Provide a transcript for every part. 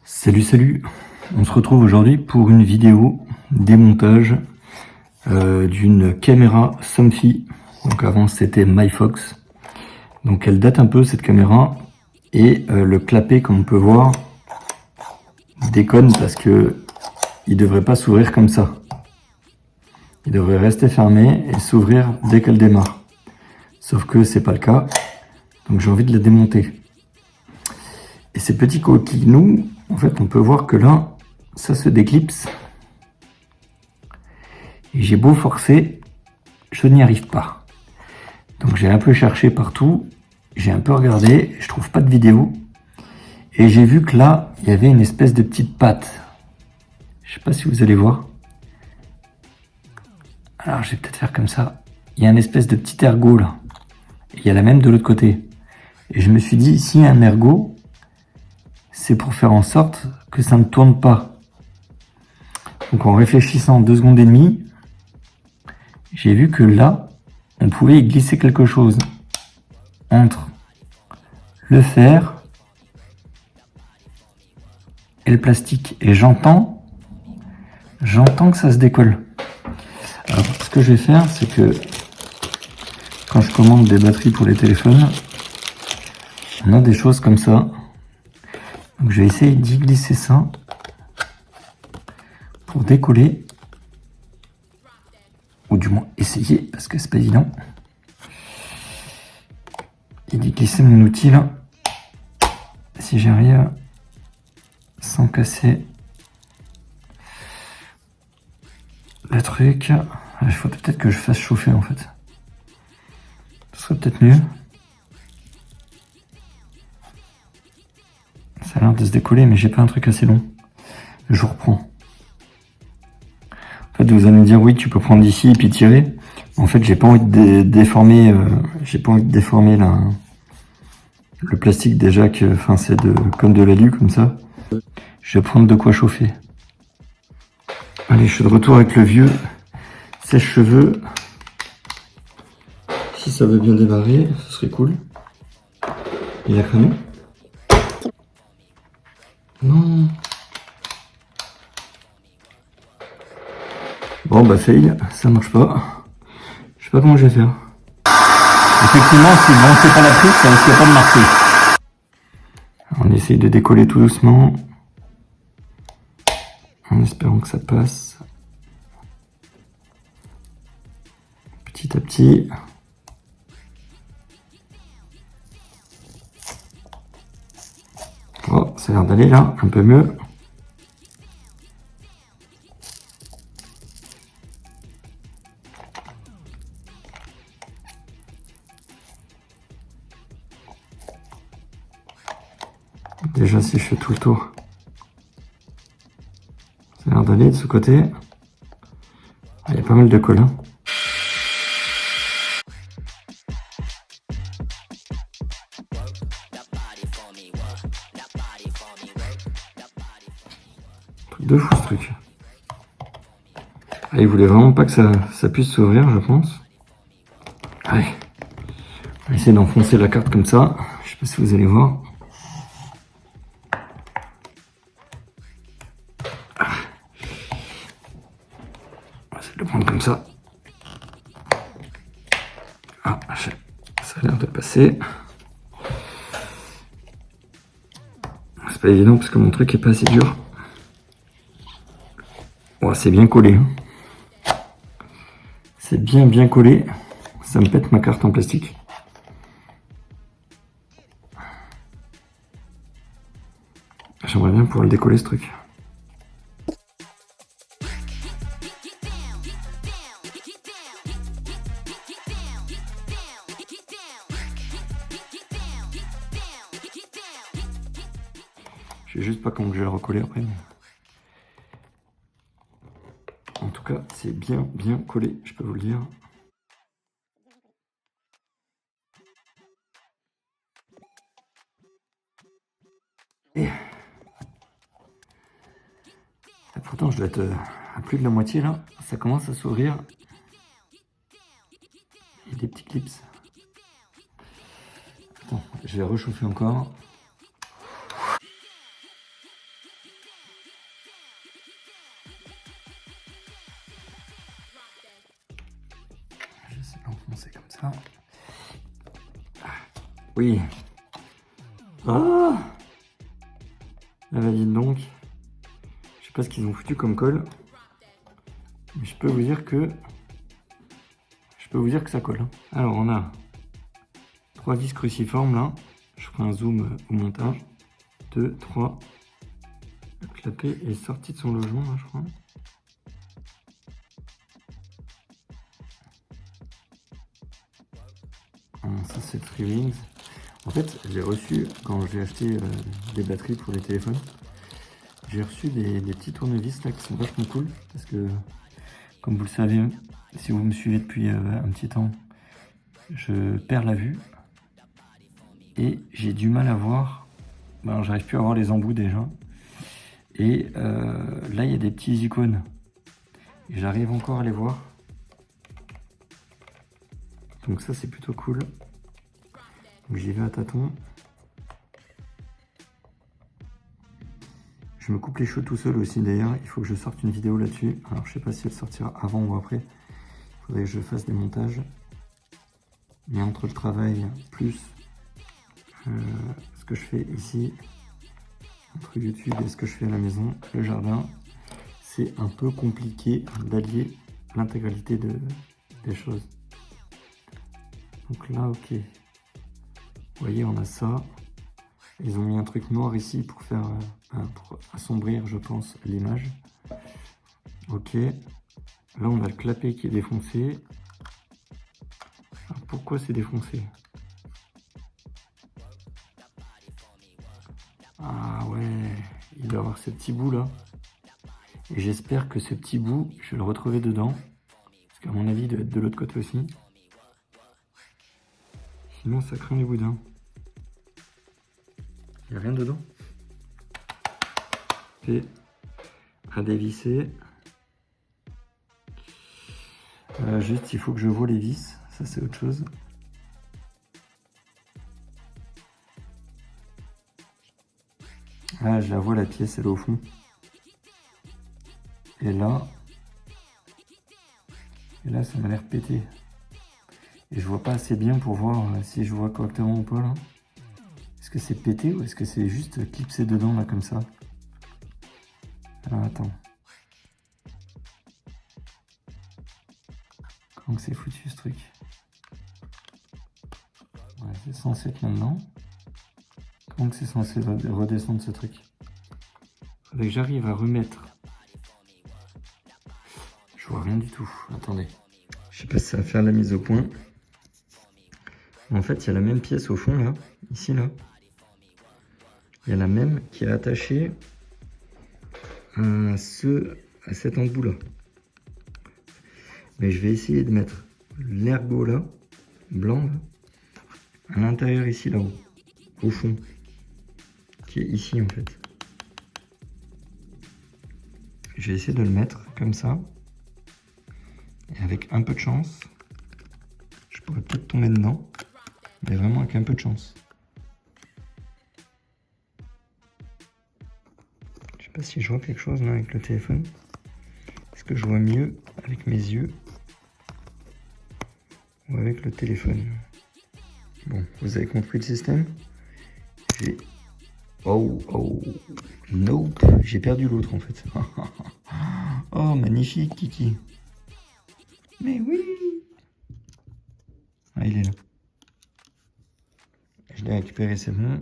Salut, on se retrouve aujourd'hui pour une vidéo démontage d'une caméra Somfy. Donc avant c'était MyFox. Donc elle date un peu cette caméra et le clapet comme on peut voir déconne parce que il devrait pas s'ouvrir comme ça. Il devrait rester fermé et s'ouvrir dès qu'elle démarre. Sauf que c'est pas le cas, donc j'ai envie de la démonter. Et ces petits coquilles-nous, en fait, on peut voir que là, ça se déclipse. Et j'ai beau forcer, je n'y arrive pas. Donc j'ai un peu cherché partout, j'ai un peu regardé, je trouve pas de vidéo. Et j'ai vu que là, il y avait une espèce de petite patte. Je sais pas si vous allez voir. Alors je vais peut-être faire comme ça. Il y a une espèce de petit ergot là. Et il y a la même de l'autre côté. Et je me suis dit, s'il y a un ergot, c'est pour faire en sorte que ça ne tourne pas. Donc en réfléchissant 2 secondes et demie, j'ai vu que là, on pouvait y glisser quelque chose entre le fer et le plastique. Et j'entends que ça se décolle. Alors ce que je vais faire, c'est que quand je commande des batteries pour les téléphones, on a des choses comme ça. Donc je vais essayer d'y glisser ça pour décoller. Ou du moins essayer, parce que c'est pas évident. Et d'y glisser mon outil là. Si j'arrive sans casser le truc. Il faut peut-être que je fasse chauffer en fait. Ce serait peut-être mieux. Ça a l'air de se décoller, mais j'ai pas un truc assez long. Je reprends. En fait, vous allez me dire, oui, tu peux prendre d'ici et puis tirer. En fait, j'ai pas envie de déformer, le plastique déjà que, enfin, c'est comme de l'alu comme ça. Je vais prendre de quoi chauffer. Allez, je suis de retour avec le vieux sèche-cheveux. Si ça veut bien démarrer, ce serait cool. Il a cramé? Non. Bon bah fail, ça marche pas. Je sais pas comment je vais faire. Effectivement, si vous branchez pas la prise, ça risque pas de marcher. On essaye de décoller tout doucement. En espérant que ça passe. Petit à petit. Oh, ça a l'air d'aller là, un peu mieux. Déjà si je fais tout le tour. Ça a l'air d'aller de ce côté. Il y a pas mal de colle. Truc de fou ce truc. Ah, il voulait vraiment pas que ça puisse s'ouvrir, je pense. Allez. On va essayer d'enfoncer la carte comme ça. Je sais pas si vous allez voir. On va essayer de le prendre comme ça. Ah, ça a l'air de passer. C'est pas évident parce que mon truc est pas assez dur. Oh, c'est bien collé. Hein. C'est bien collé. Ça me pète ma carte en plastique. J'aimerais bien pouvoir le décoller ce truc. Je sais juste pas comment je vais le recoller après. Mais... En tout cas, c'est bien collé, je peux vous le dire. Et... Pourtant, je dois être à plus de la moitié là. Ça commence à s'ouvrir. Il y a des petits clips. Attends, je vais réchauffer encore. l'enfoncer comme ça. Oui. Ah, ah bah dites donc. Je sais pas ce qu'ils ont foutu comme colle. Mais je peux vous dire que ça colle. Hein. Alors on a 3 vis cruciformes là. Je ferai un zoom au montage. 2, 3. Le clapet est sorti de son logement là, je crois. Ça c'est Three Wings. En fait, j'ai reçu, quand j'ai acheté des batteries pour les téléphones, j'ai reçu des petits tournevis là qui sont vachement cool. Parce que, comme vous le savez, si vous me suivez depuis un petit temps, je perds la vue. Et j'ai du mal à voir. Ben, j'arrive plus à voir les embouts déjà. Et là, il y a des petits icônes. Et j'arrive encore à les voir. Donc ça, c'est plutôt cool. Donc j'y vais à tâtons. Je me coupe les cheveux tout seul aussi d'ailleurs. Il faut que je sorte une vidéo là-dessus. Alors je sais pas si elle sortira avant ou après. Il faudrait que je fasse des montages. Mais entre le travail plus ce que je fais ici, entre YouTube et ce que je fais à la maison, le jardin, c'est un peu compliqué d'allier l'intégralité des choses. Donc là, ok. Vous voyez, on a ça. Ils ont mis un truc noir ici pour faire pour assombrir, je pense, l'image. Ok. Là, on a le clapet qui est défoncé. Alors, pourquoi c'est défoncé? Ah ouais, il doit avoir ce petit bout là. Et j'espère que ce petit bout, je vais le retrouver dedans. Parce qu'à mon avis, il doit être de l'autre côté aussi. Sinon, ça craint les boudins. Il n'y a rien dedans. Et à dévisser. Juste, il faut que je vois les vis. Ça, c'est autre chose. Ah, je la vois, la pièce, elle est au fond. Et là, ça m'a l'air pété. Et je vois pas assez bien pour voir si je vois correctement ou pas là. Est-ce que c'est pété ou est-ce que c'est juste clipsé dedans là comme ça? Alors attends. Comment c'est foutu ce truc? Ouais, c'est censé être maintenant. Comment c'est censé redescendre ce truc? Faudrait que j'arrive à remettre. Je vois rien du tout. Attendez. Je sais pas si ça va faire la mise au point. En fait, il y a la même pièce au fond là, ici là. Il y a la même qui est attachée à cet embout là. Mais je vais essayer de mettre l'ergot là, blanc là, à l'intérieur ici là-haut, au fond, qui est ici en fait. Je vais essayer de le mettre comme ça. Et avec un peu de chance, je pourrais peut-être tomber dedans, mais vraiment avec un peu de chance. Je sais pas si je vois quelque chose là avec le téléphone. Est-ce que je vois mieux avec mes yeux ou avec le téléphone? Bon, vous avez compris le système? J'ai... Oh, nope, j'ai perdu l'autre en fait. Oh, magnifique, Kiki. Mais oui! Ah, il est là. Je l'ai récupéré, c'est bon.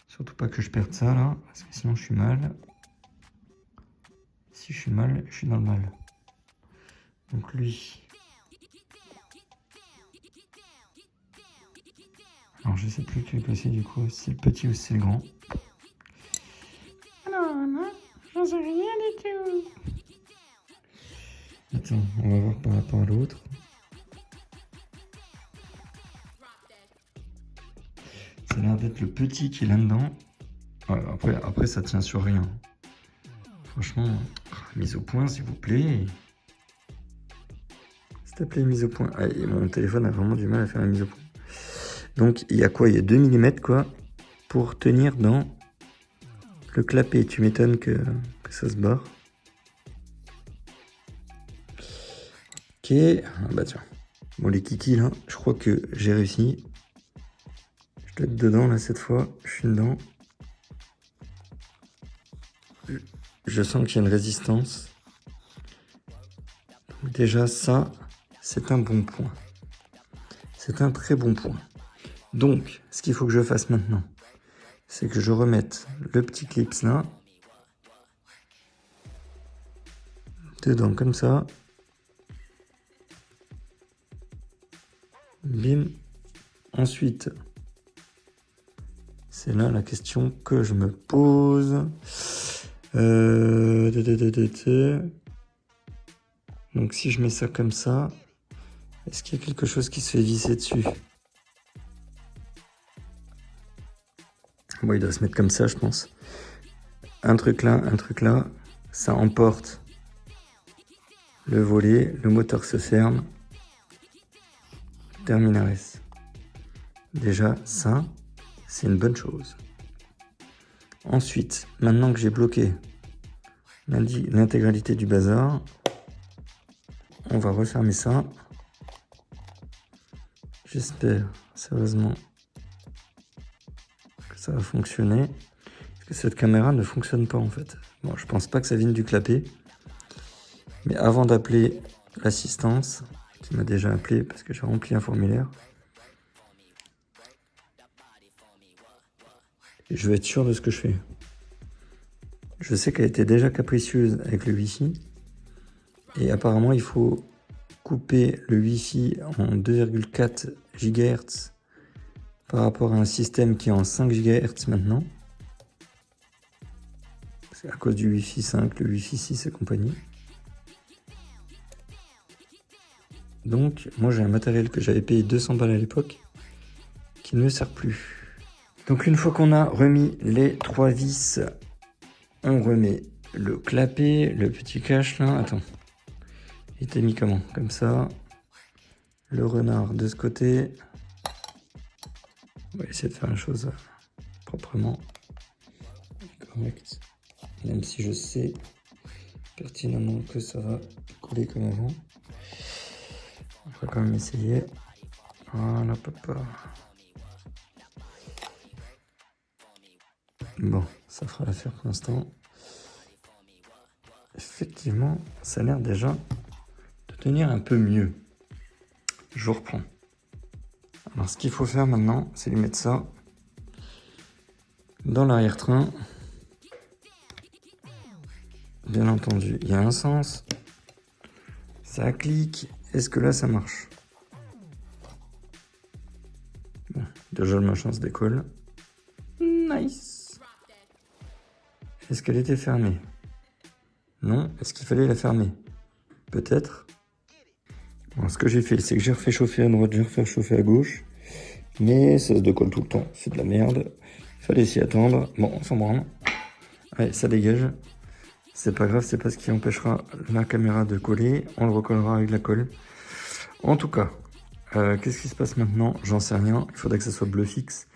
Surtout pas que je perde ça là, parce que sinon je suis mal. Si je suis mal, je suis dans le mal. Donc lui. Alors je sais plus lequel passer du coup, si c'est le petit ou si c'est le grand. Alors non, j'en sais rien du tout. Attends, on va voir par rapport à l'autre. Ça a l'air d'être le petit qui est là-dedans. Ouais, après, ça tient sur rien. Franchement, mise au point, s'il vous plaît. S'il te plaît, mise au point. Ah, et mon téléphone a vraiment du mal à faire la mise au point. Donc, il y a quoi? Il y a 2 mm, quoi, pour tenir dans le clapet. Tu m'étonnes que ça se barre. Ok. Ok, ah bah tiens. Bon les kikis là, je crois que j'ai réussi. Je dois être dedans là cette fois, je suis dedans. Je sens qu'il y a une résistance. Donc déjà ça, c'est un bon point. C'est un très bon point. Donc, ce qu'il faut que je fasse maintenant, c'est que je remette le petit clip là. Dedans comme ça. Bim. Ensuite, c'est là la question que je me pose. Donc si je mets ça comme ça, est-ce qu'il y a quelque chose qui se fait visser dessus? Bon, il doit se mettre comme ça, je pense. Un truc là, ça emporte le volet, le moteur se ferme. Terminaris. Déjà, ça, c'est une bonne chose. Ensuite, maintenant que j'ai bloqué l'intégralité du bazar, on va refermer ça. J'espère sérieusement que ça va fonctionner. Parce que cette caméra ne fonctionne pas en fait. Bon, je pense pas que ça vienne du clapet. Mais avant d'appeler l'assistance, qui m'a déjà appelé parce que j'ai rempli un formulaire, je vais être sûr de ce que je fais. Je sais qu'elle était déjà capricieuse avec le Wi-Fi. Et apparemment, il faut couper le Wi-Fi en 2,4 GHz par rapport à un système qui est en 5 GHz maintenant. C'est à cause du Wi-Fi 5, le Wi-Fi 6 et compagnie. Donc, moi j'ai un matériel que j'avais payé 200 balles à l'époque qui ne me sert plus. Donc une fois qu'on a remis les 3 vis, on remet le clapet, le petit cache là. Attends, il était mis comment? Comme ça. Le renard de ce côté. On va essayer de faire une chose proprement. Correct. Même si je sais pertinemment que ça va coller comme avant. On va quand même essayer. Voilà, papa. Bon, ça fera l'affaire pour l'instant. Effectivement, ça a l'air déjà de tenir un peu mieux. Je reprends. Alors, ce qu'il faut faire maintenant, c'est lui mettre ça dans l'arrière-train. Bien entendu, il y a un sens. Ça clique. Est-ce que là, ça marche? Bon, déjà, le machin se décolle. Nice. Est-ce qu'elle était fermée? Non. Est-ce qu'il fallait la fermer? Peut-être. Bon, ce que j'ai fait, c'est que j'ai refait chauffer à droite, j'ai refait chauffer à gauche. Mais ça se décolle tout le temps. C'est de la merde. Il fallait s'y attendre. Bon, on s'en branle. Allez, ça dégage. C'est pas grave, c'est pas ce qui empêchera la caméra de coller. On le recollera avec la colle. En tout cas, qu'est-ce qui se passe maintenant? J'en sais rien. Il faudrait que ça soit bleu fixe.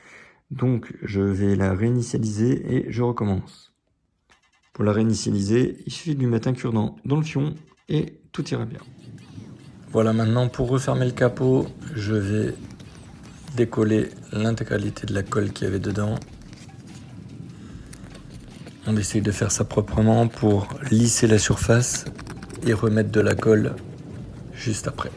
Donc, je vais la réinitialiser et je recommence. Pour la réinitialiser, il suffit de lui mettre un cure-dent dans le fion et tout ira bien. Voilà, maintenant pour refermer le capot, je vais décoller l'intégralité de la colle qu'il y avait dedans. On essaye de faire ça proprement pour lisser la surface et remettre de la colle juste après.